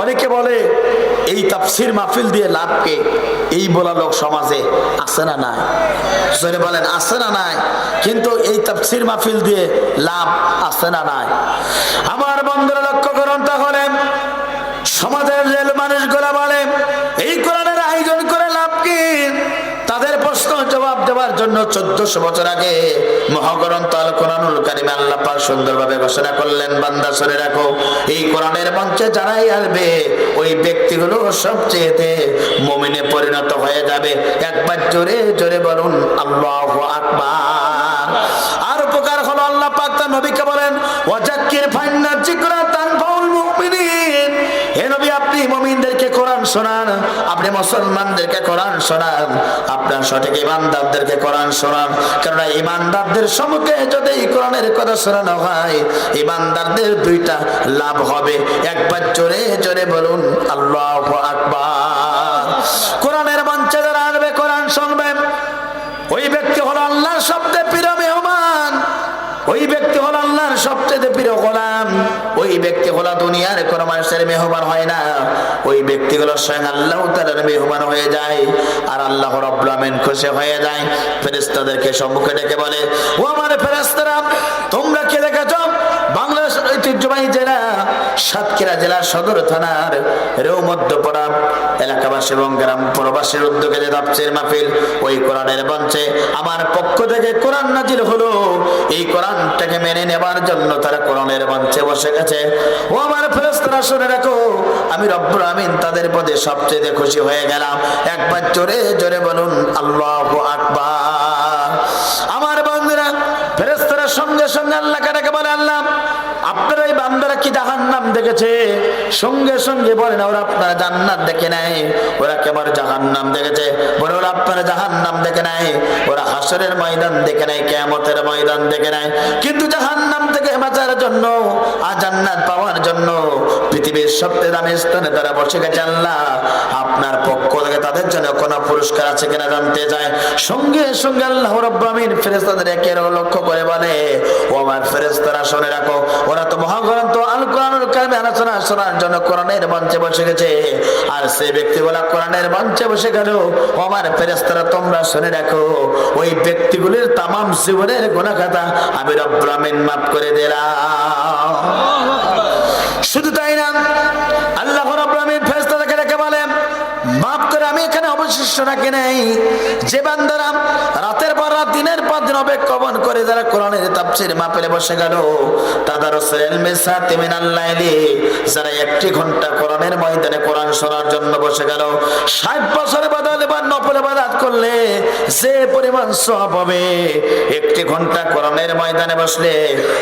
অনেকে বলে এই তাফসীর মাহফিল দিয়ে লাভ কি, এই বলা লোক সমাজে আছে না নাই? জোরে বলেন আছে না নাই? কিন্তু এই তাফসীর মাহফিল দিয়ে লাভ আছে না নাই? আমার বন্ধুরা লক্ষ্য করুন, তাহলে সমাজের যে মানুষগুলা বলে এই কোরআনের আয়োজন করে লাভ কি, তাদের প্রশ্ন জবাব দেওয়ার জন্য 1400 বছর আগে মহাগ্রন্থ আল কোরআনুল কারীমে আল্লাহ পাক সুন্দরভাবে ঘোষণা করলেন, বান্দা শুনে রাখো, এই কোরআনের মঞ্চে যারাই আসবে ওই ব্যক্তিগুলো সবচেয়ে মুমিনে পরিণত হয়ে যাবে। একবার জোরে জোরে বলুন আল্লাহু আকবার। আর উপকার হলো আল্লাহ পাক তার নবীকে বলেন ওয়াজাক্কির ফাইন্না যিকরা তানফাউল মুমিনিন। হে নবী, আপনি মুমিনদেরকে কোরআন শোনান, আপনি মুসলমানদেরকে কোরআন শোনান, আপনার সঠিক ইমানদারদেরকে কোরআন শোনান। কারণ ইমানদারদের সম্মুখে যদি এই কোরআনের কথা শোনানো হয়, ইমানদারদের দুইটা লাভ হবে। একবার জোরে জোরে বলুন আল্লাহু আকবার। কোরআনের মঞ্চে যারা আসবে, কোরআন শুনবে, ওই ব্যক্তি হলো আল্লাহর সবচেয়ে প্রিয় মেহমান, ওই ব্যক্তি হলো আল্লাহর সবচেয়ে প্রিয় গোলাম, ওই ব্যক্তি হলো দুনিয়ার কোন মানুষের মেহমান হয় না, ওই ব্যক্তি হলো স্বয়ং আল্লাহ তাআলার মেহমান হয়ে যায়। আর আল্লাহ রাব্বুল আমিন খুশি হয়ে যায়, ফেরেশতাদেরকে সম্মুখে ডেকে বলে, ও আমার ফেরেশতারা, তোমরা কে দেখেছ বাংলাদেশ ঐতিহ্যবাহী জেলা সাতক্ষীরা জেলার সদর থানার রেউ মধ্যপাড়া এলাকাবাসী এবং গ্রাম প্রবাসীর উদ্যোগে যে তাফসীর মাহফিল, ওই কোরআনের মঞ্চে আমার পক্ষ থেকে কোরআন নাজিল হলো, এই কোরআনটাকে মেনে নেবার জন্য তারা কোরআনের মঞ্চে বসে গেছে। ও আমার ফেরেশতারা শুনে রাখো, আমি রব্বুল আমিন তাদের প্রতি সবচেয়ে খুশি হয়ে গেলাম। একবার জোরে জোরে বলুন আল্লাহু আকবার। আমার বন্ধুরা, ফেরেশতারা সঙ্গে সঙ্গে আল্লাহকে ডেকে বলে, আল্লাহ আপনার এই বান্দারা কি জাহান্নাম দেখেছে? সঙ্গে সঙ্গে বলেন ওরা আপনারা জান্নাত দেখে নাই, ওরা কেবল জাহান্নাম দেখেছে। বলে ওরা আপনারা জাহান্নাম দেখে নাই, ওরা হাসরের ময়দান দেখে নাই, কিয়ামতের ময়দান দেখে নাই। কিন্তু জাহান্নাম থেকে বাঁচার জন্য আর জান্নাত পাওয়ার জন্য পৃথিবীর সবচেয়ে দামি স্থানে তারা বসে গেছে। আল্লাহ আপনার পক্ষ থেকে তাদের জন্য কোনো পুরস্কার আছে কিনা জানতে চায়। সঙ্গে সঙ্গে আল্লাহ রাব্বুল আমিন ফেরেশতাদের একে লক্ষ্য করে বলে, ও আমার ফেরেশতারা শুনে রাখো, ওরা তো মহাগ্রন্থ আল কোরআনুল কারীমে আলোচনা শোনার জন্য কোরআনের মঞ্চে বসে গেছে। আর সেই ব্যক্তিগুলা কোরআনের মঞ্চে বসে গেল। ও আমার ফেরেশতারা তোমরা শুনে রাখো, ওই ব্যক্তিগুলির তামাম জীবনের গুনাহ খাতা আমি রব্বুল আমিন মাফ করে দিলাম। শুধু তাই না, আল্লাহ রাব্বুল আমিন ফেরেশতাদেরকে ডেকে বলেন, মাফ করে আমি এখানে অবশিষ্ট রাখি নাই যে বান্দারা রাতের পর রাত দিনের পর দিন অবলম্বন করে যারা কোরআনের তাফসীর মাহফিলে বসে গেল, তাদারুসুল ইলমি সাতি মিনাল লাইলি, যারা 1 ঘন্টা কোরআনের ময়দানে কোরআন শোনার জন্য বসে গেল, 60 বছর বদলে বা নফল ইবাদত করলে যে পরিমাণ সওয়াব হবে, 1 ঘন্টা কোরআনের ময়দানে বসলে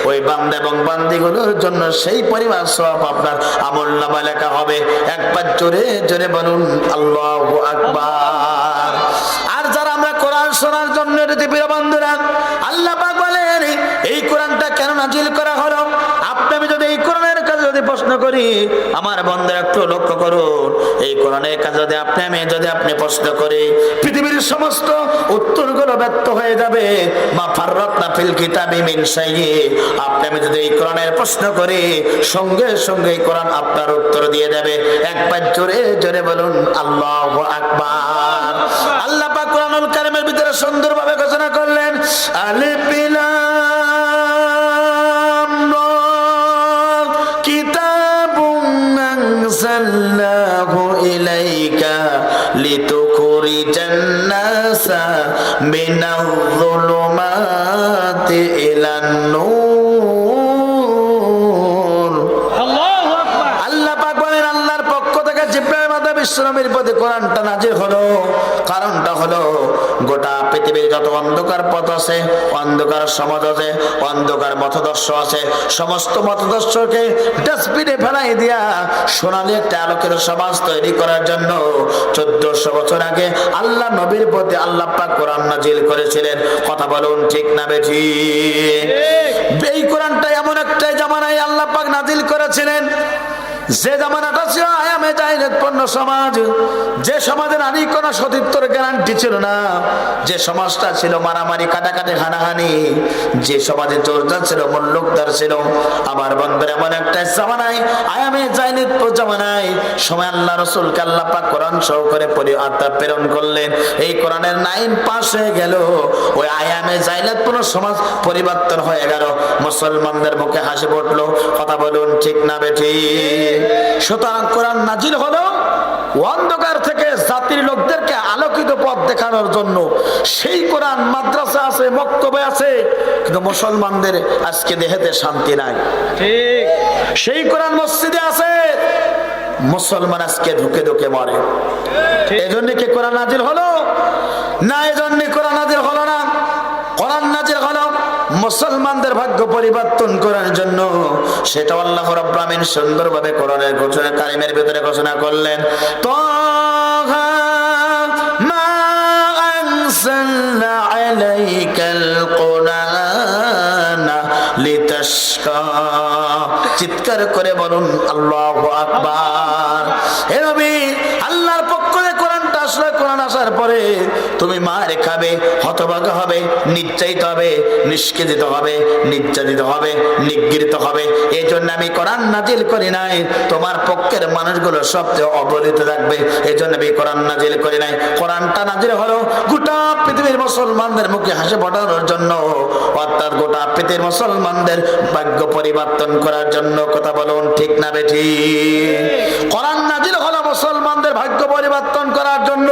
ওই বান্দা এবং বান্দীগুলোর জন্য সেই পরিমাণ সওয়াব আপনার আমলনামায় লেখা হবে। একবার জোরে জোরে বলুন আল্লাহু আকবার। আর যারা আমরা কোরআন শোনার জন্য প্রিয় বন্ধুরা, আল্লাহ পাক বলেন এই কোরআনটা কেন নাজিল করা হলো? আপনি আমি যদি এই কোরআনের কাছে যদি প্রশ্ন করি, আমার বন্ধুরা একটু লক্ষ্য করুন, এই কোরআনের কাছে যদি আপনি প্রশ্ন করি, পৃথিবীর সমস্ত উত্তরগুলো ব্যর্থ হয়ে যাবে। মা ফাররাতনা ফিল কিতাবি মিন শাইই। আপনি আমি যদি এই কোরআনের প্রশ্ন করি, সঙ্গে সঙ্গে এই কোরআন আপনার উত্তর দিয়ে দেবে। একবার জোরে জোরে বলুন আল্লাহু আকবার। আল্লাহ পাক কোরআনুল কারীমের ভিতরে সুন্দরভাবে ঘোষণা করলেন, আলিফ লাম রা কিতাবুন আনজালনাহু ইলাইকা লিতুখরিজান নাসা মিনাল যুলুমাতি ইলান নূর। আল্লাহু আকবার। আল্লাহ পাক বলেন আল্লাহর পক্ষ থেকে জিবরাইল মাতা বিশ্বনবীর প্রতি কোরআনটা নাজিল হলো। কারণটা হলো গোটা পৃথিবীর যত অন্ধকার পথ আছে, অন্ধকার সমাজ আছে, অন্ধকার মতদর্শ আছে, সমস্ত মতদর্শকে ডাস্টবিনে ফেলাই দিয়া সোনালী একটা আলোকের সমাজ তৈরি করার জন্য 1400 বছর আগে আল্লাহ নবীর প্রতি আল্লাহ পাক কোরআন নাজিল করেছিলেন। কথা বলুন ঠিক না বেঠিক? এই কোরআনটা এমন একটা জামানায় আল্লাহ পাক নাজিল করেছিলেন, যে জামানাটা ছিল আয়ামে জাহিলিয়াতপূর্ণ সমাজ, যে সমাজে নারী কোনো সতীত্বের গ্যারান্টি ছিল না, যে সমাজটা ছিল মারামারি কাটাকাটি হানাহানি, যে সমাজে জোরদার ছিল মুল্লুকদার ছিল, আমার বন্ধুরা এমন একটা জামানায় আয়ামে জাহিলিয়াত জামানায় সময় আল্লাহ রাসূলকে আল্লাহ পাক কোরআন সহ করে প্রেরণ করলেন। এই কোরআনের 9 পাস হয়ে গেল, ওই আয়ামে জাহিলিয়াতপূর্ণ সমাজ পরিবর্তন হয়ে গেল, মুসলমানদের মুখে হাসি ফুটলো। কথা বলুন ঠিক না বেঠিক? সুতরাং কোরআন নাজিল হলো অন্ধকার থেকে জাতির লোকদেরকে আলোকিত পথ দেখানোর জন্য। সেই কোরআন মাদ্রাসা আছে, মক্তবে আছে, কিন্তু মুসলমানদের আজকে দেহেতে শান্তি নাই। ঠিক। সেই কোরআন মসজিদে আছে, মুসলমান আজকে ধুকে ধুকে মরে। এজন্য কি কোরআন নাজিল হলো না? এজন্য কোরআন নাজিল হলো না। কোরআন নাজিল হলো মুসলমানদের ভাগ্য পরিবর্তন করার জন্য। সেটা আল্লাহ রাব্বুল আমিন সুন্দরভাবে কোরআনের ঘোষণা কারিমের ভিতরে ঘোষণা করলেন। তাহা মা আনসালনা আলাইকাল কুরআনা লিতাশকা। চিৎকার করে বলুন আল্লাহু আকবার। হে নবী, আল্লাহর পক্ষ থেকে কোরআনটা আসলে, কোরআন আসার পরে তুমি মার খাবে, হতভাগা হবে, নির্যাতিত হবে, নিষ্কৃতিত হবে, নির্যাতিত হবে, নিগৃহীত হবে। এই জন্য আমি কোরআন নাজিল করি নাই তোমার পক্ষের মানুষগুলো সবচেয়ে অবহেলিত থাকবে, এই জন্য আমি কোরআন নাজিল করি নাই। কোরআনটা নাজিল হলো গোটা পৃথিবীর মুসলমানদের মুখে হাসি ফোটানোর জন্য, অর্থাৎ গোটা পৃথিবীর মুসলমানদের ভাগ্য পরিবর্তন করার জন্য। কথা বলুন ঠিক না বেঠিক? কোরআন নাজিল হলো মুসলমানদের ভাগ্য পরিবর্তন করার জন্য।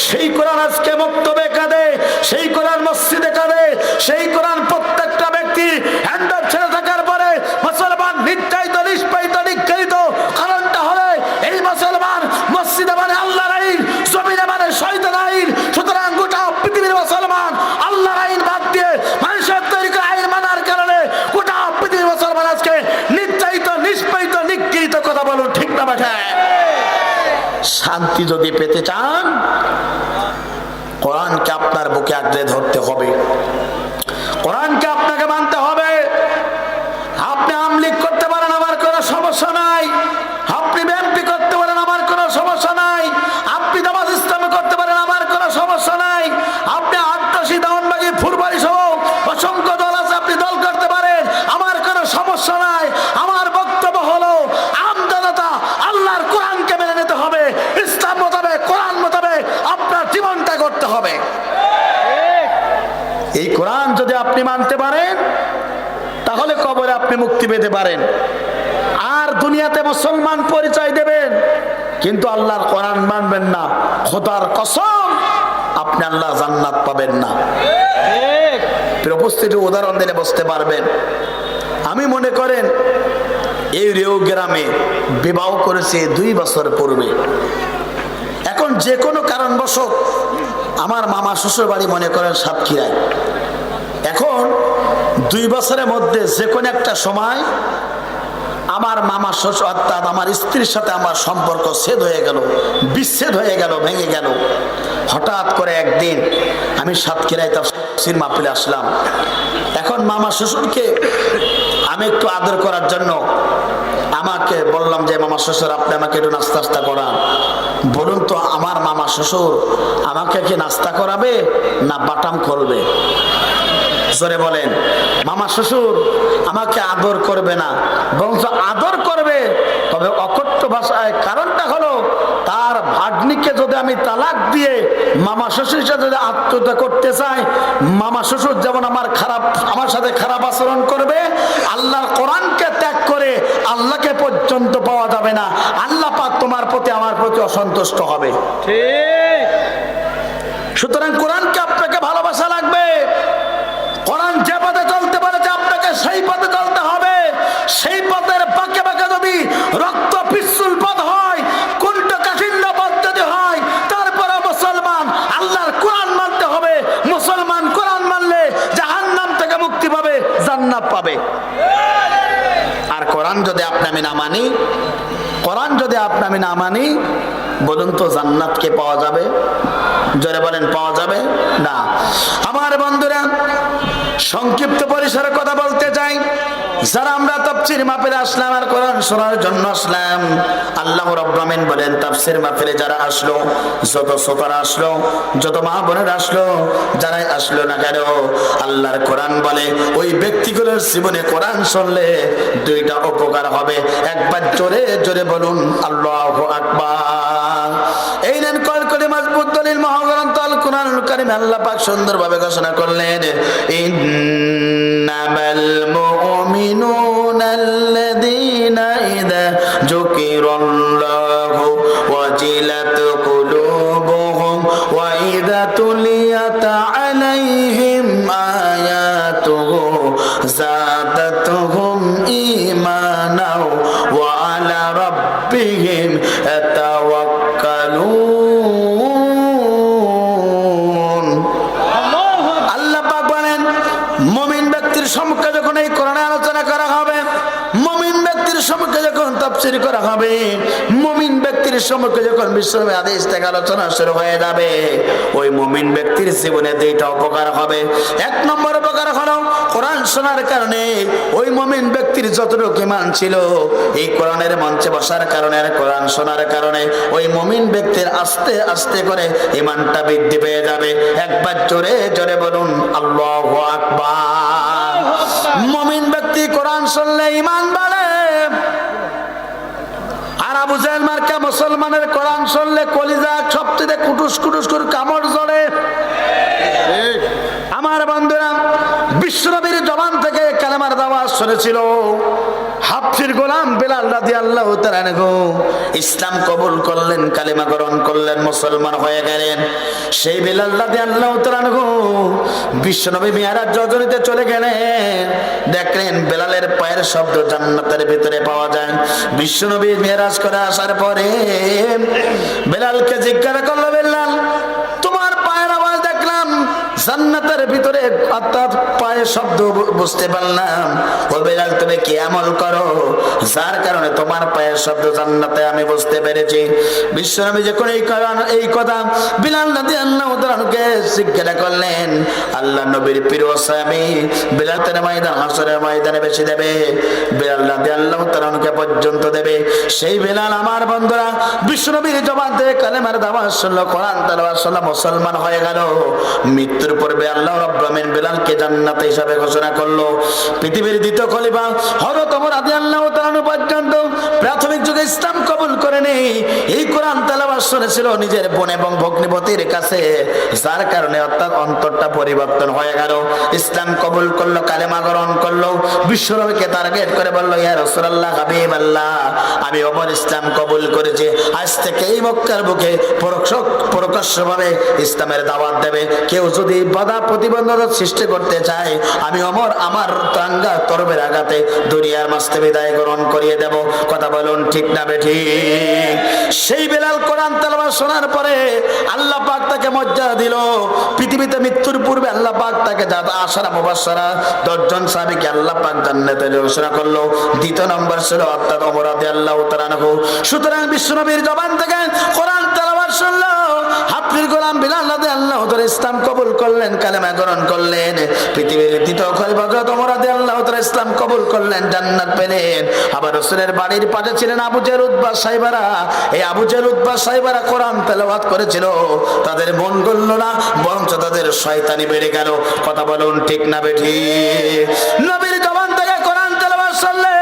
সেই কোরআন আজকে মক্তবে কাঁদে, সেই কোরআন মসজিদে কাঁদে, সেই কোরআন প্রত্যেকটা ব্যক্তি হ্যান্ডার ছেড়ে থাকার পরে মুসলমান নির্যাতিত, নিষ্পাদিত, নিগৃহীত। কারণটা হলো এই মুসলমান মসজিদে মানে আল্লাহর আইন, জমিনে মানে শয়তানের আইন। সুতরাং গোটা পৃথিবীর মুসলমান আল্লাহর আইন বাদ দিয়ে মানুষের তৈরি করা আইন মানার কারণে গোটা পৃথিবীর মুসলমান আজকে নির্যাতিত, নিষ্পাদিত, নিগৃহীত। কথা বলুন ঠিক না বেঠিক? শান্তি যদি পেতে চান, কোরআনকে আপনার বুকে আঁকড়ে ধরতে হবে, কোরআনকে আপনাকে মানতে হবে। আপনি আমলিগ করতে পারেন, আমার কোনো সমস্যা নাই। আপনি বিএনপি করতে পারেন, আমার কোনো সমস্যা নাই। আপনি জামাত ইসলামী করতে পারেন, আমার কোনো সমস্যা নাই। আপনি আট্টাশি, দাউনবাগি, ফুরবাড়ি সহ অসংখ্য দল আছে, আপনি দল করতে পারেন, আমার কোনো সমস্যা নাই। আমার বক্তব্য হলো আমজনতা আল্লাহর কোরআনকে মেনে নিতে হবে, ইসলাম মোতাবেক, কোরআন মোতাবেক আপনার জীবনটা করতে হবে। এই কোরআন যদি আপনি মানতে পারেন, তাহলে কবরে আপনি মুক্তি পেতে পারেন, আর দুনিয়াতে মুসলমান পরিচয় দেবেন। কিন্তু আল্লাহর কোরআন মানবেন না, খোদার কসম আপনি আল্লাহ জান্নাত পাবেন না। উপস্থিত উদাহরণ দিলে বুঝতে পারবেন। আমি মনে করেন এই রেউ গ্রামে বিবাহ করেছে 2 বছর পূর্বে। এখন যে কোনো কারণবশত আমার মামা শ্বশুর বাড়ি মনে করেন সাতক্ষীরায়। এখন 2 বছরের মধ্যে যে কোনো একটা সময় আমার মামা শ্বশুর অর্থাৎ আমার স্ত্রীর সাথে আমার সম্পর্ক ছেদ হয়ে গেল, বিচ্ছেদ হয়ে গেল, ভেঙে গেল। হঠাৎ করে একদিন আমি সাতক্ষীরায় তাফসীর মাহফিলে আসলাম। এখন মামা শ্বশুরকে আমি একটু আদর করার জন্য আমাকে বললাম যে মামা শ্বশুর আপনি আমাকে একটু নাস্তা করান। বলুন তো আমার মামা শ্বশুর আমাকে কি নাস্তা করাবে না বাটাম করবে? জোরে বলেন। মামা শ্বশুর আমাকে আদর করবে না, বরং আদর করবে, তবে অকথ্য ভাষায়। কারণটা হলো তার ভাগ্নিকে যদি আমি তালাক দিয়ে মামা শ্বশুরের সাথে যদি আত্মহত্যা করতে চাই, মামা শ্বশুর যেমন আমার সাথে খারাপ আচরণ করবে, আল্লাহর কোরআনকে ত্যাগ করে আল্লাহকে পর্যন্ত পাওয়া যাবে না। আল্লাহ পাক তোমার প্রতি আমার প্রতি অসন্তুষ্ট হবে। ঠিক। সুতরাং কোরআনকে আপনাকে ভালোবাসা লাগবে। কোরআন যে পথে চলতে পারেছে আপনাকে সেই পথে চলতে হবে। সেই পথের বাঁকে বাঁকে যদি রক্ত পিচ্ছিল পথ হয়, কুণ্ঠকাঠিন্য পথ যদি হয়, তারপরে মুসলমান আল্লাহর কোরআন মানতে হবে। মুসলমান কোরআন মানলে জাহান্নাম থেকে মুক্তি পাবে, জান্নাত পাবে। আর কোরআন যদি আমি না মানি, কোরআন যদি আমি না মানি, বলুন তো জান্নাত কে পাওয়া যাবে? জোরে বলেন, পাওয়া যাবে না। আমার বন্ধুরা, সংক্ষিপ্ত পরিসরে কথা বলতে চাই। যারা আমরা তাফসীর মাহফিলে আসলাম আর কোরআন শোনার জন্য আসলাম, আল্লাহ রাব্বুল আমিন বলেন তাফসীর মাহফিলে যারা আসলো, যত শ্রোতারা আসলো, যত মা বোনেরা আসলো, যারাই আসলো না কেন, আল্লাহর কোরআন বলে ওই ব্যক্তিগুলোর জীবনে কোরআন শুনলে দুইটা উপকার হবে। একবার জোরে জোরে বলুন আল্লাহু আকবার। এই নেন কলকলে মজবুত দলিল মহাগ্রন্থ আল কোরআনুল কারীম। আল্লাহ পাক সুন্দরভাবে ঘোষণা করলেন, ইন্নামাল মুমিনুনা আল্লাযীনা ইযা যুকিরাল্লাহু ওয়াজিলাত কুলুবুহুম ওয়া ইযা তুলিয়াত আলাইহিম আয়াতুহু যাদাতুহুম ঈমানাও ওয়া আলা রাব্বিহিম ইয়াতাওয়াক্কালুন। আল্লাহ পাক বলেন, মুমিন ব্যক্তির সম্মুখে যখন এই কোরআনের আলোচনা করা হবে, মুমিন ব্যক্তির সম্মুখে যখন তাফসীর করা হবে, মুমিন ব্যক্তির সম্মুখে যখন বিশ্বনবীর হাদিস থেকে আলোচনা শুরু হয়ে যাবে, ওই মুমিন ব্যক্তির জীবনে দুইটা উপকার হবে। এক নম্বর উপকার হলো কোরআন শোনার কারণে ওই মুমিন ব্যক্তির যতটুকু ঈমান ছিল, এই কোরআনের মঞ্চে বসার কারণে আর কোরআন শোনার কারণে ওই মুমিন ব্যক্তির আস্তে আস্তে করে ঈমানটা বৃদ্ধি পেয়ে যাবে। একবার জোরে জোরে বলুন আল্লাহু আকবার। মুমিন ব্যক্তি কোরআন শুনলে ঈমান বাড়ে। আর আবু জাহেল মার্কা মুসলমানের কোরআন শুনলে কলিজা সবচেয়ে কুটুস কুটুস করে কামড় জ্বলে। আমার বন্ধুরা, বিশ্বনবীর জবান থেকে কালেমার দাওয়াত শুনেছিল হাফসির গোলাম বেলাল রাদিয়াল্লাহু তাআলা আনহু। ইসলাম কবুল করলেন, কালেমা গ্রহণ করলেন, মুসলমান হয়ে গেলেন। সেই বেলাল রাদিয়াল্লাহু তাআলা আনহু বিশ্বনবী মিরাজ রজনীতে চলে গেলেন। দেখলেন বেলালের পায়ের শব্দ জান্নাতের ভিতরে পাওয়া যায়। বিশ্বনবী মিরাজ করে আসার পরে বেলালকে জিজ্ঞাসা করলো, বেলাল তোমার পায়ের আওয়াজ দেখলাম জান্নাতের ভিতরে, অর্থাৎ পায়ের শব্দ বুঝতে পারলাম। ও বেলাল তুমি কি আমল করো যার কারণে তোমার পায়ের শব্দ জান্নাতে আমি বুঝতে পেরেছি? বিশ্বনবী যখন এই কথা বেলাল রাদিয়াল্লাহু তাআলাকে জিজ্ঞাসা করলেন, আল্লাহ নবীর প্রিয় সাহাবী বেলাল তার ময়দান হাসরের ময়দানে বেশি দেবে, বেলাল রাদিয়াল্লাহু তাআলাকে পর্যন্ত দেবে। সেই বেলাল আমার বন্ধুরা বিশ্বনবীর জবান থেকে কালেমার দাওয়াত শুনলো, কোরআন তেলাওয়াত শুনলো, মুসলমান হয়ে গেল। মৃত্যুর পূর্বে আল্লাহ রাব্বুল আমিন বেলালকে জান্নাত হিসাবে ঘোষণা করলো। পৃথিবীর দ্বিতীয় খলিফা হযরত ওমর রাদিয়াল্লাহু তাআলা পর্যন্ত প্রাথমিক যুগে ইসলাম কবুল করেনি। এই কোরআন তেলাওয়াত শুনেছিল নিজের বোন এবং ভগ্নিপতির কাছে, যার কারণে অর্থাৎ অন্তরটা পরিবর্তন হয়ে গেল। ইসলাম কবুল করলো, কালেমা গ্রহণ করলো। বিশ্বনবীকে টার্গেট করে বলল, ইয়া রাসূলুল্লাহ, হাবিবাল্লাহ, আমি ওমর ইসলাম কবুল করেছি। আজ থেকে এই মক্কার বুকে প্রকাশ্যভাবে ইসলামের দাওয়াত দেবে। কেউ যদি বাধা প্রতিবন্ধকতা সৃষ্টি করতে চায়, আমি ওমর আমার টাঙ্গা তরবের আঘাতে দুনিয়ার মাঝে বিদায় গ্রহণ করিয়ে দেব। কথা বলুন ঠিক না বেঠিক? সেই বেলাল কোরআন তেলাওয়াত শোনার পরে আল্লাহ পাক তাকে মর্যাদা দিল। পৃথিবীতে মৃত্যুর পূর্বে আল্লাহ পাক তাকে আশারা মুবাশশারা 10 জন সাহাবীকে আল্লাহ পাক জান্নাতে ঘোষণা করলো। দ্বিতীয় নম্বর ছিল অর্থাৎ ওমর রাদিয়াল্লাহু তাআলা আনহু। সুতরাং বিশ্বনবীর জবান থেকে কোরআন তেলাওয়াত শুনলো, হাফসির গোলাম বেলাল রাদিয়াল্লাহু তাআলা ইসলাম কবুল করলেন, কালেমা গ্রহণ করলেন। পৃথিবীর দ্বিতীয় খলিফা হযরত ওমর রাদিয়াল্লাহু তাআলা ইসলাম কবুল করলেন, জান্নাত পেলেন। আবার রাসূলের বাড়ির পাশে ছিলেন আবু জেহেল, উতবা, সাইবারা। এই আবু জেহেল, উতবা, সাইবারা কোরআন তেলাওয়াত করেছিল। তাদের মন গলল না, বরঞ্চ তাদের শয়তানি বেড়ে গেল। কথা বলুন ঠিক না বেঠিক? নবীর জবান থেকে কোরআন তেলাওয়াত শুনলে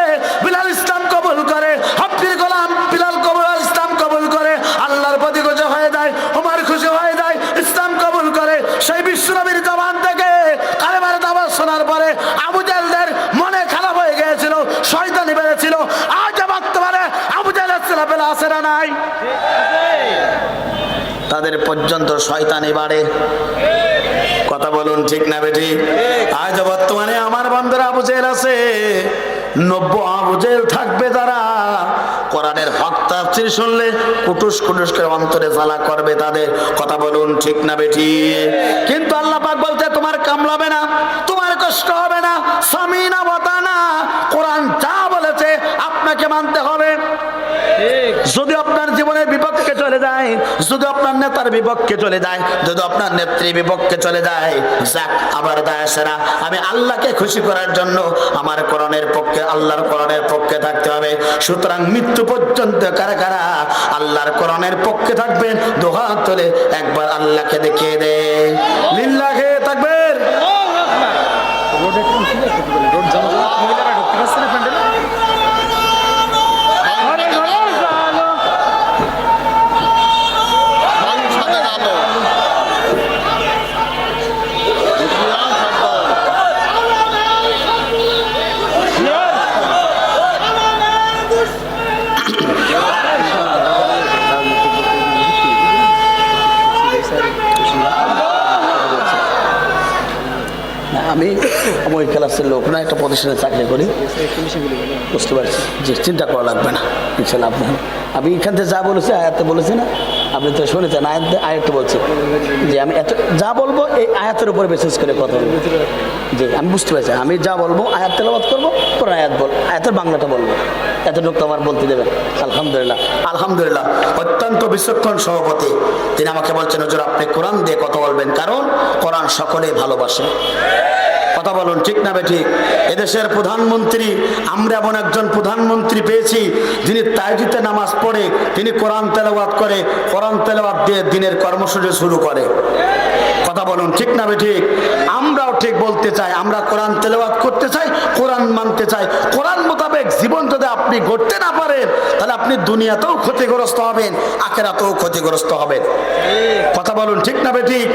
বিলাল ইসলাম কবুল করে, হাফসির গোলাম বিলাল ইসলাম কবুল করে, আল্লাহর প্রতি খুশি হয়ে যায়, ওমর খুশি হয়ে যায়, ইসলাম কবুল করে। সেই বিশ্বনবীর জবান থেকে কালেমার দাওয়াত শোনার পরে আবু জেহেলদের মনে খারাপ হয়ে গিয়েছিল, শয়তানি বেড়েছিল। আজ বর্তমানে আবু জেহেলের ছেলেপেলে আছে না নাই? তাদের পর্যন্ত শয়তানি বাড়ে। কথা বলুন ঠিক না বেঠিক? আজ বর্তমানে আমার বন্ধুরা আবু জেহেল আছে, 90 আবু জেহেল থাকবে যারা কোরআনের হক তাফসীর শুনলে কুটুস কুটুস করে অন্তরে জ্বালা করবে তাদের। কথা বলুন ঠিক না বেঠিক? কিন্তু আল্লাহ পাক বলতে তোমার কামলাবে না, তোমার কষ্ট হবে না, সামিনা ওয়াতানা, কোরআন যা বলেছে আপনাকে মানতে হবে। যদি আপনার জীবনের বিপক্ষে চলে যায়, যদি আপনার নেতার বিপক্ষে চলে যায়, যদি আপনার নেত্রীর বিপক্ষে চলে যায়, যাক আবার দায়েরা আমি আল্লাহকে খুশি করার জন্য আমার কোরআনের পক্ষে, আল্লাহর কোরআনের পক্ষে থাকতে হবে। সুতরাং মৃত্যু পর্যন্ত কারা কারা আল্লাহর কোরআনের পক্ষে থাকবেন? দুহাত তুলে একবার আল্লাহকে দেখিয়ে দে। লিল্লাহে তাকবীর। আমি ওই ক্লাসের লোক না, একটা প্রতিষ্ঠানে চাকরি করি, বুঝতে পারছি যে চিন্তা করা লাগবে না ইনশাল্লাহ। আমি এখান থেকে যা বলেছি আয়াতে বলেছি না, আপনি তো শুনেছেন আয়াতে বলছি যে আমি এত যা বলবো এই আয়াতের উপরে বিশেষ করে কথা বলবো। যে আমি বুঝতে পারছি, আমি যা বলবো আয়াত তেলাওয়াত করবো, পুরো আয়াতের বাংলাটা বলবো, এতটুকু তো আমার বলতে দেবেন। আলহামদুলিল্লাহ, আলহামদুলিল্লাহ। অত্যন্ত বিচক্ষণ সভাপতি, তিনি আমাকে বলছেন হুজুর আপনি কোরআন দিয়ে কথা বলবেন, কারণ কোরআন সকলেই ভালোবাসে। কথা বলুন ঠিক না বেঠিক? এদেশের প্রধানমন্ত্রী, আমরা এমন একজন প্রধানমন্ত্রী পেয়েছি যিনি তাহাজ্জুদে নামাজ পড়ে, তিনি কোরআন তেলাওয়াত করে, কোরআন তেলাওয়াত দিয়ে দিনের কর্মসূচি শুরু করে। কথা বলুন ঠিক না বেঠিক? আমরাও ঠিক বলতে চাই, আমরা কোরআন তেলাওয়াত করতে চাই, কোরআন মানতে চাই। কোরআন মোতাবেক জীবন যদি আপনি গড়তে না পারেন, তাহলে আপনি দুনিয়াতেও ক্ষতিগ্রস্ত হবেন, আখিরাতেও ক্ষতিগ্রস্ত হবেন। কথা বলুন ঠিক না বেঠিক?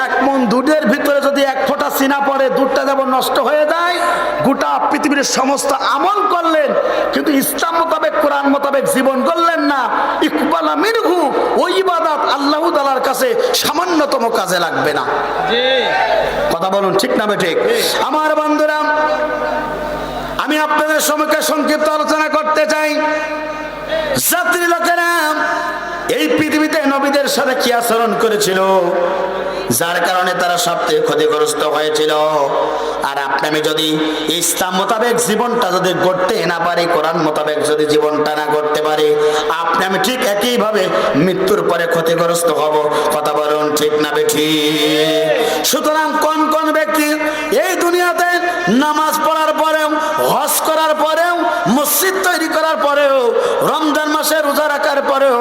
এক মন দুধের ভিতরে যদি এক ফোঁটা সিনা পড়ে, দুধটা যেমন নষ্ট হয়ে যায়, গোটা পৃথিবীর সমস্ত আমল করলেন কিন্তু ইসলাম মোতাবেক, কোরআন মোতাবেক জীবন গড়লেন না, ইকবালা মিনহু, ওই ইবাদত আল্লাহ তাআলার কাছে সামান্যতম কাজে লাগবে না। কথা বলুন ঠিক না বেঠিক? আমার বন্ধুরা, আমি আপনাদের সম্মুখে সংক্ষিপ্ত আলোচনা করতে চাই। যাত্রী লোকেরা এই পৃথিবীতে নবীদের সাথে কি আচরণ করেছিল, যার কারণে তারা সবচেয়ে ক্ষতিগ্রস্ত হয়েছিল। আর আপনি আমি যদি ইসলাম মোতাবেক জীবনটা যদি গড়তে না পারি, কোরআন মোতাবেক যদি জীবনটা না গড়তে পারি, আপনি আমি ঠিক একইভাবে মৃত্যুর পরে ক্ষতিগ্রস্ত হব। কথা বলুন ঠিক না বেঠিক? সুতরাং কোন কোন ব্যক্তি এই দুনিয়াতে নামাজ পড়ার পরেও, হজ করার পরেও, মসজিদ তৈরি করার পরেও, রমজান মাসে রোজা রাখার পরেও,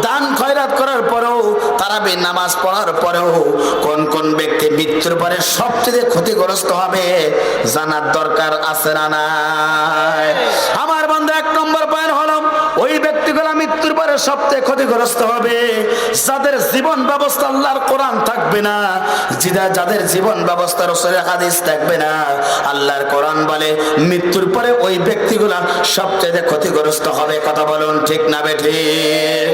দান খয়রাত করার পরেও, তারাবি নামাজ পড়ার পরেও কোন কোন ব্যক্তি মৃত্যুর পরে সবচেয়ে ক্ষতিগ্রস্ত হবে জানার দরকার আছে না নাই? আমার বন্ধু, এক নম্বর পয়েন্ট হলো ওই ব্যক্তিগুলো মৃত্যুর পরে সবচেয়ে ক্ষতিগ্রস্ত হবে যাদের জীবন ব্যবস্থা আল্লাহর কোরআন থাকবে না, যাদের জীবন ব্যবস্থা রাসূলের হাদিস থাকবে না। আল্লাহর কোরআন বলে মৃত্যুর পরে ওই ব্যক্তিগুলা সবচেয়ে ক্ষতিগ্রস্ত হবে। কথা বলুন ঠিক না বেঠিক?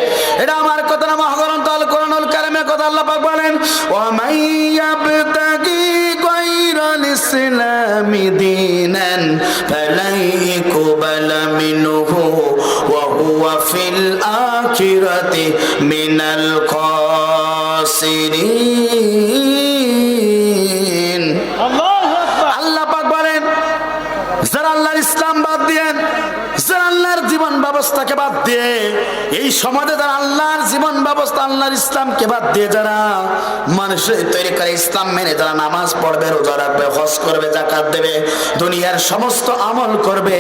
এটা আমার কথা না, মহাগ্রন্থ আল কোরআনুল কারীমের কথা। আল্লাহ পাক বলেন ওয়া মাইয়াবতাগি গায়রাল ইসলামি দীনান ফালাই ইকবালা মিনহু ওয়া হুয়া ফিল আখিরাতি মিনাল খাসিরিন। আল্লাহু আকবার। আল্লাহ পাক বলেন যারা আল্লাহর ইসলাম বাদ দিয়ে, যারা আল্লাহর জীবন ব্যবস্থাকে বাদ দিয়ে, এই সমাজে যারা আল্লাহর জীবন ব্যবস্থা, আল্লাহর ইসলামকে বাদ দিয়ে যারা মানুষের তৈরি করে ইসলাম মেনে যারা নামাজ পড়বে, রোজা রাখবে, হজ করবে, যাকাত দেবে, দুনিয়ার সমস্ত আমল করবে,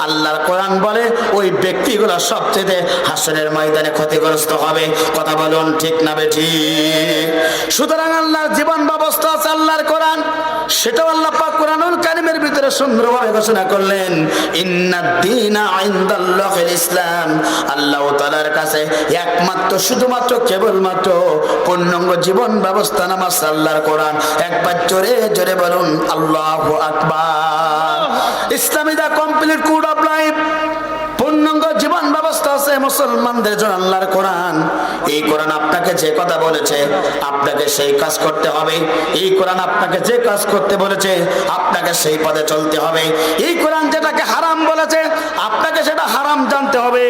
আল্লাহর কোরআন বলে ওই ব্যক্তিগুলো সবচেয়ে হাসরের ময়দানে ক্ষতিগ্রস্ত হবে। কথা বলুন ঠিক না বেঠিক? সুতরাং আল্লাহর জীবন ব্যবস্থা আছে, আল্লাহর কোরআন, সেটাও আল্লাহ পাক কোরআনুল কারীমের ভিতরে সুন্দরভাবে ঘোষণা করলেন ইন্নাদ-দীনা ইনদাল্লাহিল ইসলাম। আল্লাহ তাআলার কাছে একমাত্র, শুধুমাত্র, কেবলমাত্র পূর্ণাঙ্গ জীবন ব্যবস্থা নামাজ, আল্লাহর কোরআন। একবার জোরে জোরে বলুন আল্লাহু আকবার। ইসলামী the complete code of life, পূর্ণাঙ্গ জীবন ব্যবস্থা আছে মুসলমানদের জন্য আল্লাহর কোরআন। এই কোরআন আপনাকে যে কথা বলেছে আপনাকে সেই কাজ করতে হবে। এই কোরআন আপনাকে যে কাজ করতে বলেছে আপনাকে সেই পথে চলতে হবে। এই কোরআন যেটাকে হারাম বলেছে আপনাকে সেটা হারাম জানতে হবে।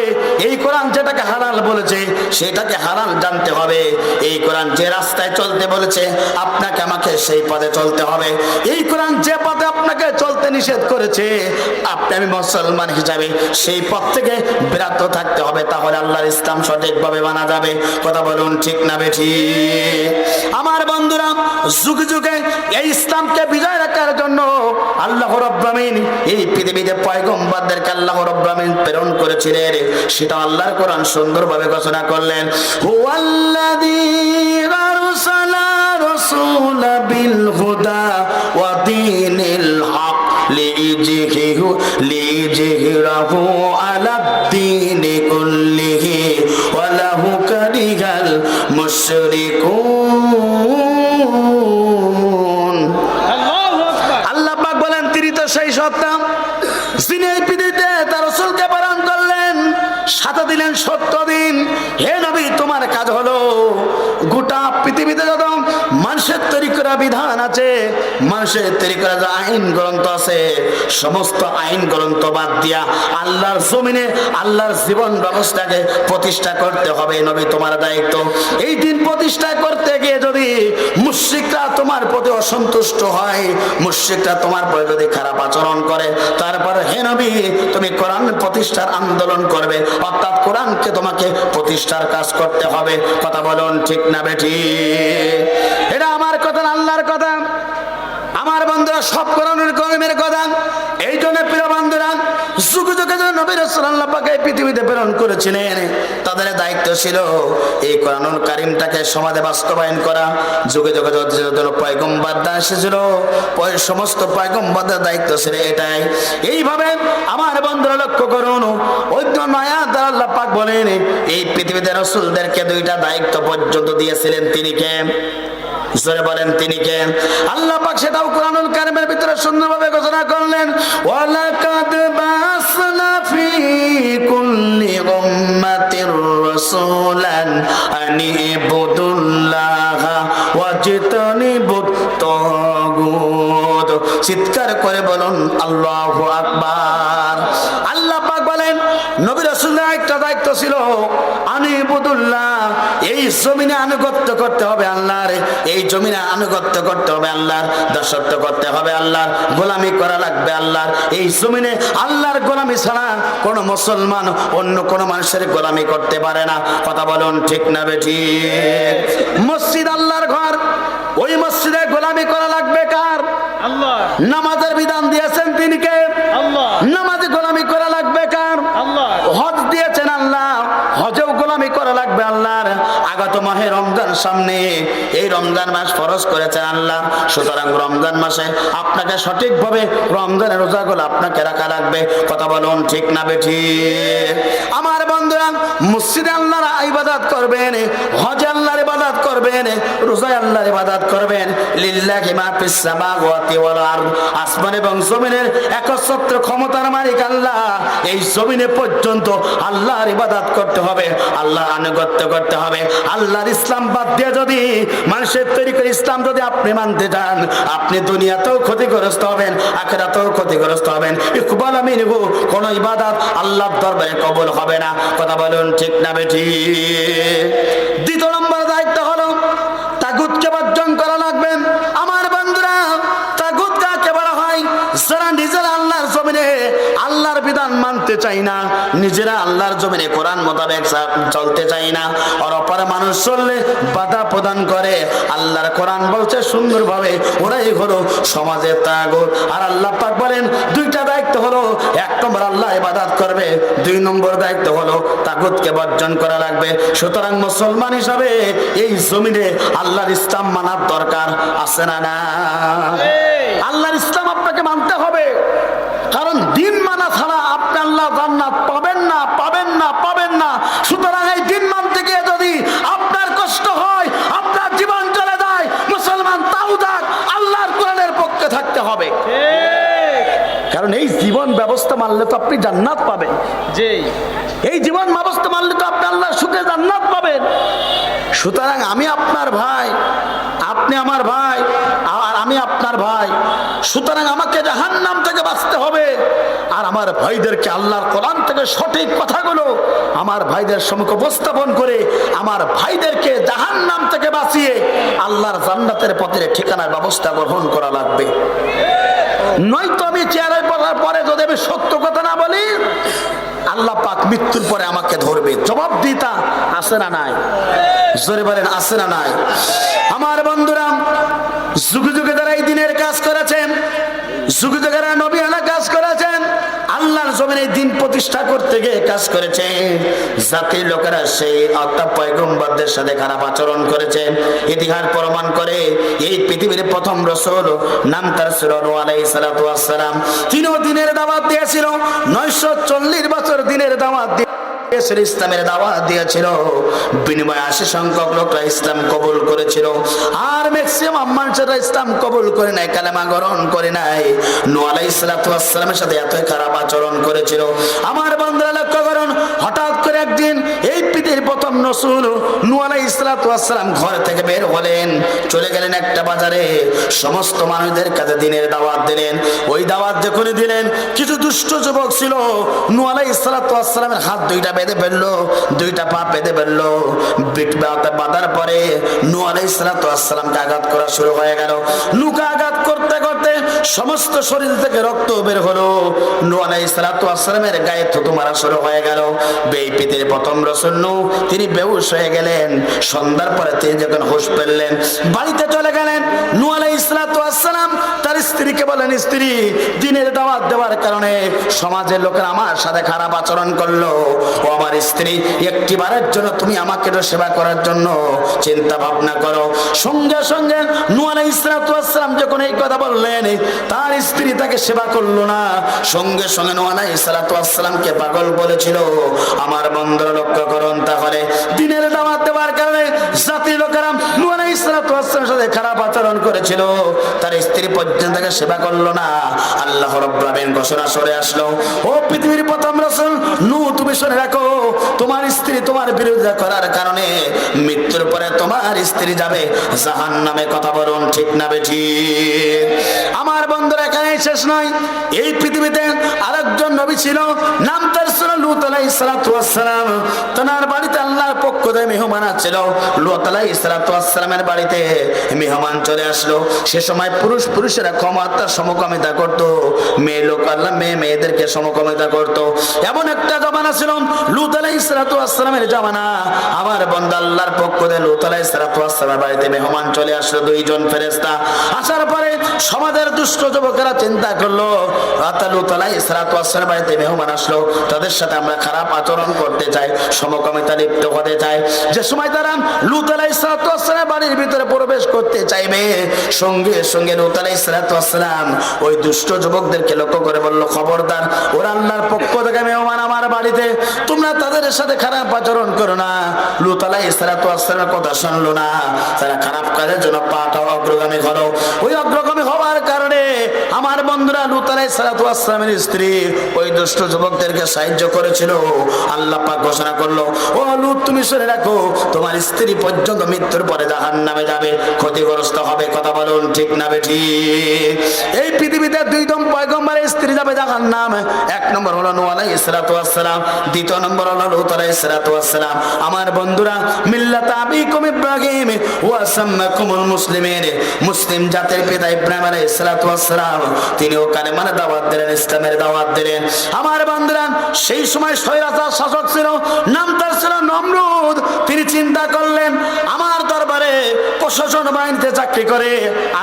এই কোরআন যেটাকে হালাল বলেছে সেটাকে হালাল জানতে হবে। এই কোরআন যে রাস্তায় চলতে বলেছে আপনাকে আমাকে সেই পথে চলতে হবে। এই কোরআন যে পথে আপনাকে চলতে নিষেধ করেছে আপনি আমি মুসলমান হিসাবে সেই পথ থেকে বিরত থাকতে হবে, তাহলে আল্লাহর ইসলাম সঠিকভাবে মানা যাবে। কথা বলুন ঠিক না বেঠিক? আমার বন্ধুরা, যুগে যুগে এই ইসলামকে বিজয় রাখার জন্য আল্লাহ রাব্বুল আমিন এই পৃথিবীতে পয়গম্বরদেরকে আল্লাহ রাব্বুল আমিন প্রেরণ করেছিলেন। সেটা আল্লাহর কোরআন সুন্দরভাবে ঘোষণা করলেন, হুয়াল্লাযী আরসালা রাসূলা বিল হুদা ওয়া দীনিল হক লিইজহিরাহু আলাদ-দীনি কুল্লিহি ওয়া লাহু কারিহাল মুশরিকুন। আল্লাহ পাক বলেন, তিনি তো সেই সত্তা যিনি এই পৃথিবীতে তার রাসূলকে প্রেরণ করলেন, সাথে দিলেন 70 দিন। হে নবী, তোমার কাজ হলো গোটা পৃথিবীতে যত মানুষের তৈরি করা বিধান আছে, মানুষের তৈরি করা যে আইন গ্রন্থ আছে, সমস্ত আইন গ্রন্থ বাদ দিয়া আল্লাহর জমিনে আল্লাহর জীবন ব্যবস্থাকে প্রতিষ্ঠা করতে হবে। নবী, তোমার দায়িত্ব। এই দিন প্রতিষ্ঠা করতে গিয়ে যদি মুশরিকরা তোমার প্রতি অসন্তুষ্ট হয়, মুশরিকরা তোমার প্রতি যদি খারাপ আচরণ করে, তারপর হে নবী, তুমি কোরআন প্রতিষ্ঠার আন্দোলন করবে, অর্থাৎ কোরআনকে তোমাকে প্রতিষ্ঠার কাজ করতে হবে। কথা বলুন ঠিক না বেঠিক? এটা আমার কথা না, আল্লাহর কথা। আমার বন্ধুরা, সব কোরআনের কলমের কথা। এই জন্য প্রিয় বন্ধুরা, যুগে যুগে যে নবী রাসূল আল্লাহ পাক এই পৃথিবীতে প্রেরণ করেছিলেন, তাদের দায়িত্ব ছিল এই কোরআনুল কারীমটাকে সমাজে বাস্তবায়ন করা। যুগে যুগে যত পয়গম্বর এসেছিল, সমস্ত পয়গম্বরদের দায়িত্ব ছিল এটাই। এইভাবে আমার বন্ধুরা লক্ষ্য করুন, অন্য আয়াতে আল্লাহ পাক বলেন, এই পৃথিবীতে রাসূলদেরকে 2টা দায়িত্ব পর্যন্ত দিয়েছিলেন। তিনি কে? জোরে বলেন, তিনি কে? আল্লাহ পাক সেটাও কোরআনুল কারীমের ভিতরে সুন্দরভাবে ঘোষণা করলেন, ওয়ালাকাদ বাসনা ফি কুল্লি উম্মাতির রাসূলান আনি ইবুদুল্লাহা ওয়াজতানিবুত তাগুত। চিৎকার করে বলুন আল্লাহু আকবার। আল্লাহ পাক বলেন, নবী রাসূলের একটা দায়িত্ব ছিল, আনি ইবুদুল্লাহ, এই জমিনে আনুগত্য করতে হবে আল্লাহর, এই জমিনে আনুগত্য করতে হবে আল্লাহর, দাসত্ব করতে হবে আল্লাহর, গোলামি করা লাগবে আল্লাহর। এই জমিনে আল্লাহর গোলামি ছাড়া কোনো মুসলমান অন্য কোনো মানুষের গোলামি করতে পারে না। কথা বলুন ঠিক না বেঠিক? মসজিদ আল্লাহর ঘর, ওই মসজিদে গোলামি করা লাগবে কার? আল্লাহ। নামাজের বিধান দিয়েছেন তিনি কে? আল্লাহ। নামাজে গোলামি করা লাগবে কার? আল্লাহ। হজ দিয়েছেন আল্লাহ, হজেও গোলামি করা লাগবে আল্লাহর। আগত মাহে রমজান সামনে, এই রমজান মাস ফরজ করেছেন আল্লাহ। সুতরাং রমজান মাসে আপনাকে সঠিকভাবে রমজানের রোজাগুলো আপনাকে রাখা লাগবে। কথা বলুন ঠিক না বেঠিক? আমার বন্ধুরা, মসজিদে আল্লাহর ইবাদত করবেন, হজে আল্লাহর ইবাদত করবেন, রোজায় আল্লাহর ইবাদত করবেন। লিল্লাহি মা ফিস সামাওয়াতি ওয়াল আরদ, আসমান এবং জমিনের একচ্ছত্র ক্ষমতার মালিক আল্লাহ। এই জমিনে পর্যন্ত আল্লাহর ইবাদত করতে হবে, আল্লাহর আনুগত্য করতে হবে। আল্লাহর ইসলাম বাদ দিয়ে যদি মানুষের তৈরি করে ইসলাম যদি আপনি মানতে চান, আপনি দুনিয়াতেও ক্ষতিগ্রস্ত হবেন, আখিরাতেও ক্ষতিগ্রস্ত হবেন। ইকবাল মিনহু, কোন ইবাদত আল্লাহর দরবারে কবুল হবে না। কথা বলুন ঠিক না বেঠিক? দ্বিতীয় নম্বর দায়িত্ব হলো তাগুতকে বর্জন করা লাগবে। আমার বন্ধুরা, তাগুত কাকে বলা হয়? যারা নিজেরা আল্লাহর জমিনে আল্লাহর বিধান মানতে চাই না, নিজেরা আল্লাহর জমিনে কোরআন মোতাবেক চলতে চাই না, আর অপর মানুষ চললে বাধা প্রদান করে। আল্লাহর কোরআন বলছে সুন্দরভাবে, ওরাই হলো সমাজের তাগুত। আর আল্লাহ পাক বলেন 2টা দায়িত্ব হলো, 1 নম্বর আল্লাহ ইবাদত করবে, 2 নম্বর দায়িত্ব হলো তাগুতকে বর্জন করা লাগবে। সুতরাং মুসলমান হিসাবে এই জমিনে আল্লাহর ইসলাম মানার দরকার আছে না? না, আল্লাহর ইসলাম আপনাকে মানতে হবে, কারণ দিন মানা ছাড়া আপনি আল্লাহ জান্নাত পাবেন না, পাবেন না, পাবেন না। সুতরাং এই দিন মানতে গিয়ে যদি আপনার কষ্ট হয়, আপনার জীবন চলে যায়, মুসলমান তাও যাক, আল্লাহর কোরআনের পক্ষে থাকতে হবে। কারণ এই জীবন ব্যবস্থা মানলে তো আপনি জান্নাত পাবেন। জি, এই জীবন ব্যবস্থা মানলে তো আপনি আল্লাহর সুখে জান্নাত পাবেন। সুতরাং আমি আপনার ভাই, আপনি আমার ভাই, আর আমি আপনার ভাই। সুতরাং আমাকে জাহান্নাম থেকে বাঁচতে হবে, আর আমার ভাইদেরকে আল্লাহর কোরআন থেকে সঠিক কথাগুলো আমার ভাইদের সম্মুখে উপস্থাপন করে আমার ভাইদেরকে জাহান্নাম থেকে বাঁচিয়ে আল্লাহর জান্নাতের পথের ঠিকানার ব্যবস্থা গ্রহণ করা লাগবে। নয়তো আমি চেয়ারে বসার পরে যদি আমি সত্য কথা না বলি, আল্লাহ পাক মৃত্যুর পরে আমাকে ধরবে, জবাবদিহিতা আছে না নাই? জোরে বলেন আছে না নাই? আমার বন্ধুরা, যুগে যুগে যারা এই দিনের কাজ করেছেন, যুগে যুগে যারা নবী আলা কাজ করেছেন, আল্লাহর জমিনে দিন প্রতিষ্ঠা করতে গিয়ে কাজ করেছেন, জাতির লোকেরা সেই অর্থাৎ পয়গম্বরদের সাথে খারাপ আচরণ করেছেন। ইতিহাস প্রমাণ করে এই পৃথিবীর প্রথম রাসূল নাম তার ছিল নূহ আলাইহিস সালাতু ওয়াস সালাম। তিনিও দিনের দাওয়াত দিয়েছিল, 940 বছর দিনের দাওয়াত ইসলামের দাওয়াত দিয়েছিল। বিনিময়ে 80 সংখ্যক লোকরা ইসলাম কবুল করেছিল, আর ম্যাক্সিমাম মানুষেরা ইসলাম কবুল করে নাই, কালেমা গ্রহণ করে নাই। নূহ আলাইহিস সালাতু ওয়াস সালামের সাথে এত খারাপ আচরণ করেছিল। আমার বন্ধুরা লক্ষ্য করুন, হঠাৎ করে একদিন এই পৃথিবীর প্রথম রাসূল নূহ আলাইহিস সালাতু ওয়াস সালাম ঘর থেকে বের হলেন, চলে গেলেন একটা বাজারে, সমস্ত মানুষদের কাছে দিনের দাওয়াত দিলেন। ওই দাওয়াত যখন দিলেন, কিছু দুষ্ট যুবক ছিল, নূহ আলাইহিস সালাতু ওয়াস সালামের হাত দুইটা বেঁধে ফেললো, দুইটা পা বেঁধে ফেললো। বাঁধার পরে নূহ আলাইহিস সালাতু ওয়াস সালামকে আঘাত করা শুরু হয়ে গেল। নূহকে আঘাত করতে করতে সমস্ত শরীর থেকে রক্ত বের হলো। নূহ আলাইহিস সালাতু ওয়াস সালামের গায়ে থুতু মারা শুরু হয়ে গেল। এই পৃথিবীর প্রথম রাসূল নূহ, তিনি বেহুশ হয়ে গেলেন। সন্ধ্যার পরে তিনি যখন হুঁশ পেলেন, বাড়িতে চলে গেলেন। নূহ আলাইহিস সালাতু ওয়াস সালাম তার স্ত্রীকে বলেন, স্ত্রী, দিনের দাওয়াত দেওয়ার কারণে সমাজের লোকেরা আমার সাথে খারাপ আচরণ করলো। ও আমার স্ত্রী, একটি বারের জন্য তুমি আমাকে সেবা করার জন্য চিন্তা ভাবনা করো। সঙ্গে সঙ্গে নূহ আলাইহিস সালাতু ওয়াস সালাম যখন এই কথা বললেন, তার স্ত্রী তাকে সেবা করলো না। সঙ্গে সঙ্গে নূহ আলাইহিস সালাতু ওয়াস সালামকে পাগল বলেছিল। আমার বন্ধুরা লক্ষ্য করুন, তাহলে দিনের দাওয়াত দেওয়ার কারণে জাতির লোকেরা নূহ আলাইহিস সালাতু ওয়াস সালামের সাথে খারাপ আচরণ করেছিল, তার স্ত্রী পর্যন্ত তাকে সেবা করলো না। আল্লাহ রাব্বুল আলামিন ঘোষণা করে আসলো, ও পৃথিবীর প্রথম রাসূল নূহ, তুমি শুনে রাখো, তোমার স্ত্রী তোমার বিরোধিতা করার কারণে মৃত্যুর পরে তোমার স্ত্রী যাবে জাহান্নামে। কথা বলুন ঠিক না বেঠিক? আমার বন্ধুরা, এখানে শেষ নয়। এই পৃথিবীতে আরেকজন নবী ছিল, নাম তার ছিল লূত আলাইহিস সালাতু ওয়াস সালাম। তার বাড়িতে আল্লাহর পক্ষ থেকে মেহমান আসছিল। লূত আলাইহিস সালাতু ওয়াস সালামের বাড়িতে মেহমান চলে আসলো। সে সময় পুরুষেরা ক্ষমতার সমকামিতা করত, মেয়ে লোক আল্লাহ মেয়েদেরকে সমকামিতা করত। এমন একটা জমানা ছিল লূত আলাইহিস সালাতু ওয়াস সালামের জমানা। আমার বন্ধু, আল্লাহর পক্ষ থেকে লূত আলাইহিস সালাতু ওয়াস সালামের বাড়িতে মেহমান চলে আসলো, দুইজন ফেরেশতা। আসার পরে সমাজের দুষ্ট যুবকেরা চিন্তা করলো, লূত আলাইহিস সালাতু ওয়াস সালামের বাড়িতে মেহমান আসলো, তাদের সাথে আমরা খারাপ আচরণ করতে চাই, সমকামিতা লিপ্ত হতে চাই। যে সময় তারা লূত আলাইহিস সালাতু ওয়াস সালামের বাড়ির ভিতরে প্রবেশ করতে চাইবে, সঙ্গে সঙ্গে লূত আলাইহিস সালাতু ওয়াস সালাম ওই দুষ্ট যুবকদেরকে লক্ষ্য করে বলল, খবরদার, ওরা আল্লাহর পক্ষ থেকে মেহমান আমার বাড়িতে, তোমরা তাদের সাথে খারাপ আচরণ করো না। লূত আলাইহিস সালাতু ওয়াস সালামের কথা শুনলো না, তারা খারাপ কাজের জন্য পাটা অগ্রগামী হলো। ওই অগ্রগামী হওয়ার কারণে আমার বন্ধুরা, লূত আলাইহিস সালাতু ওয়াস সালামের স্ত্রী ওই দুষ্ট যুবকদেরকে সাহায্য করেছিল। আল্লাহ পাক ঘোষণা করলো, ও লূত, তুমি শুনে রাখো, তোমার স্ত্রী পর্যন্ত মৃত্যুর পরে জাহান্নামে যাবে, ক্ষতিগ্রস্ত হবে। কথা বলুন ঠিক না বেঠিক? এই পৃথিবীতে দুই দম পয়গম্বরের স্ত্রী যাবে জাহান্নামে। এক নম্বর হলো নূহ আলাইহিস সালাতু ওয়াস সালাম, দ্বিতীয় নম্বর হলো লূত আলাইহিস সালাতু ওয়াস সালাম। আমার বন্ধুরা, মিল্লাত আবিকুম ইব্রাহিম ওয়া সাম্মাকুমুল মুসলিমিন, মুসলিম জাতির পিতা ইব্রাহিম আলাইহিস সালাতু ওয়াস সালাম, তিনিও কালেমার দাওয়াত দিলেন, ইসলামের দাওয়াত দিলেন। আমার বন্ধুরা, সেই সময় স্বৈরাচার শাসক ছিল, নাম তার ছিল নমরুদ। তিনি চিন্তা করলেন, আমার দরবারে প্রশাসন বাহিনীতে চাকরি করে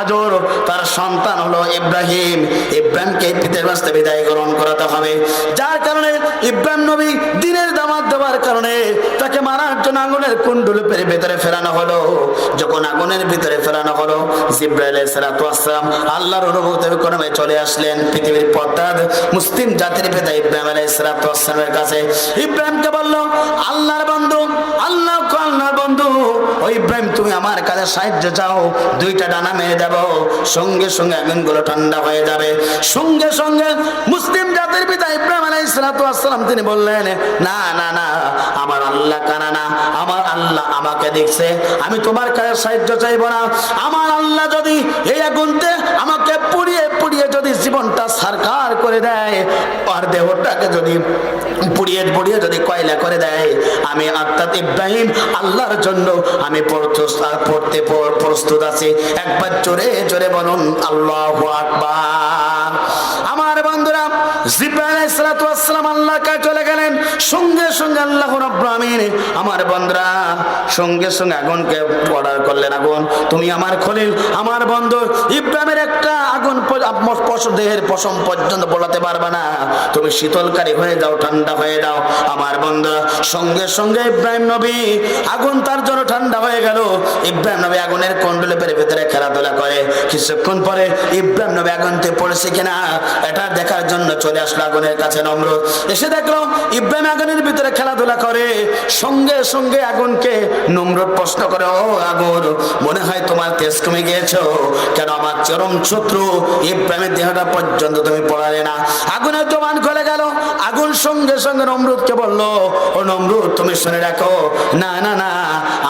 আজর, তার সন্তান হলো ইব্রাহিম, ইব্রাহিমকে পিতার বাস্তে বিদায় গ্রহণ করাতে হবে। যার কারণে ইব্রাহিম নবী দিনের দাওয়াত দেওয়ার কারণে তাকে মারার জন্য আগুনের কুণ্ডুলের ভিতরে ফেরানো হলো। যখন আগুনের ভিতরে ফেরানো হলো, জিবরাইল আলাইহিস সালাতু ওয়াস সালাম আল্লাহর অনুমতির ক্রমে চলে আসলেন পৃথিবীর পর্দার মুসলিম জাতির পিতা ইব্রাহিম আলাইহিস সালাতু ওয়াস সালামের কাছে। ইব্রাহিমকে বলল, আল্লাহর বন্ধু, আল্লাহর বন্ধু, ও ইব্রাহিম, তুমি আমার কাছে সাহায্য চাও, দুইটা ডানা মেরে দেব, সঙ্গে সঙ্গে আগুনগুলো ঠান্ডা হয়ে যাবে। সঙ্গে সঙ্গে মুসলিম জাতির পিতা ইব্রাহিম আলাইহিস সালাতু ওয়াস সালাম তিনি বললেন, না না না, আমার আল্লাহ কানা না, আমার আল্লাহ আমাকে দেখছে, আমি তোমার কাছে সাহায্য চাইব না। আমার আল্লাহ যদি এই আগুনতে আমাকে পুড়িয়ে পুড়িয়ে যদি জীবনটা সারকার করে দেয়, আর দেহটাকে যদি পুড়িয়ে পুড়িয়ে যদি কয়লা করে দেয়, আমি অর্থাৎ ইব্রাহিম আল্লাহর জন্য আমি পড়তে প্রস্তুত আছি। একবার জোরে জোরে বলুন আল্লাহু আকবার। আমার বন্ধুরা, জিবরাইল আলাইহিস সালাতু ওয়াস সালাম আল্লাহর কাছে চলে গেলেন। সঙ্গে সঙ্গে আল্লাহ রাব্বুল আমিন আমার বান্দা সঙ্গে সঙ্গে আগুনকে অর্ডার করলেন, আগুন তুমি আমার খলিল আমার বন্ধু ইব্রাহিমের একটা আগুন দেহের পশম পর্যন্ত পোড়াতে পারবে না, তুমি শীতলকারী হয়ে যাও, ঠান্ডা হয়ে যাও আমার বন্ধু। সঙ্গে সঙ্গে ইব্রাহিম নবী আগুন তার জন্য ঠান্ডা হয়ে গেল। ইব্রাহিম নবী আগুনের কন্ডলে ভেতরে খেলাধুলা করে। কিছুক্ষণ পরে ইব্রাহিম নবী আগুনতে পড়েছে কিনা এটা দেখার জন্য চলে আসলো আগুনের কাছে নমরুদ। এসে দেখলো ইব্রাহিম আগুনের ভিতরে খেলাধুলা করে। সঙ্গে সঙ্গে আগুনকে নমরুদ প্রশ্ন করে, ও আগুন, মনে হয় তোমার তেজ কমে গিয়েছো কেন? আমার চরম শত্রু ইব্রাহিমের দেহটা পর্যন্ত তুমি পড়ালে না। আগুনের জবান খুলে গেল। আগুন সঙ্গে সঙ্গে নমরুদকে বলল, ও নমরুদ, তুমি শুনে রাখো, না না না,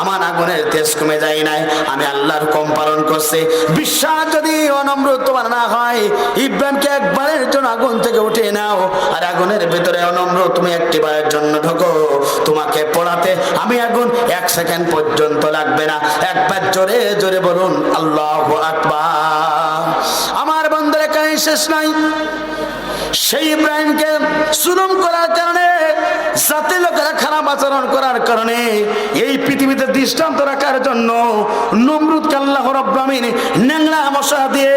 আমার আগুনের তেজ কমে যায় নাই, আমি আল্লাহর হুকুম পালন করছি। বিশ্বাস যদি ও নমরুদ তোমার না হয়, ইব্রাহিমকে একবারের জন্য আগুন থেকে উঠে নাও, আর আগুনের ভিতরে ও নমরুদ তুমি একটিবারের জন্য ঢোকো, তোমাকে পোড়াতে আমি আগুন 1 সেকেন্ড পর্যন্ত লাগবে না। একবার জোরে জোরে বলুন আল্লাহু আকবার। আমার বন্ধুরা কাহিনী শেষ নাই। সেই ইব্রাহিমকে জুলুম করার কারণে, জাতি লোকেরা খারাপ আচরণ করার কারণে, এই পৃথিবীতে দৃষ্টান্ত রাখার জন্য নমরুদকে আল্লাহ রাব্বুল আমিন ন্যাংরা মশা দিয়ে